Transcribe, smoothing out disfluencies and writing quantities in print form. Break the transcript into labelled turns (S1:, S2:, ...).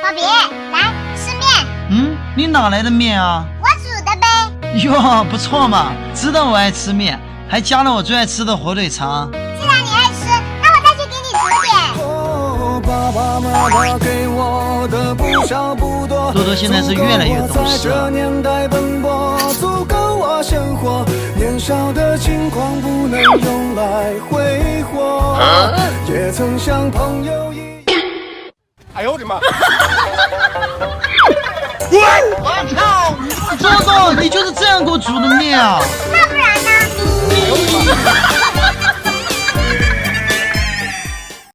S1: 宝贝，来吃面。
S2: 嗯，你哪来的面啊？
S1: 我煮的呗。
S2: 哟，不错嘛，知道我爱吃面，还加了我最爱吃的火腿肠。
S1: 既然你爱吃，那我再去给你煮点。
S3: 爸爸妈妈给我的不少不多，
S2: 多多现在是越来越懂事了。
S3: 年代奔波，足够我生活。年少的轻狂不能用来挥霍，也曾像朋友一。
S4: 哎呦我的妈！
S2: 我操！周周，你就是这样给我煮的面啊？
S1: 那不然呢？
S4: 哎呦我的妈！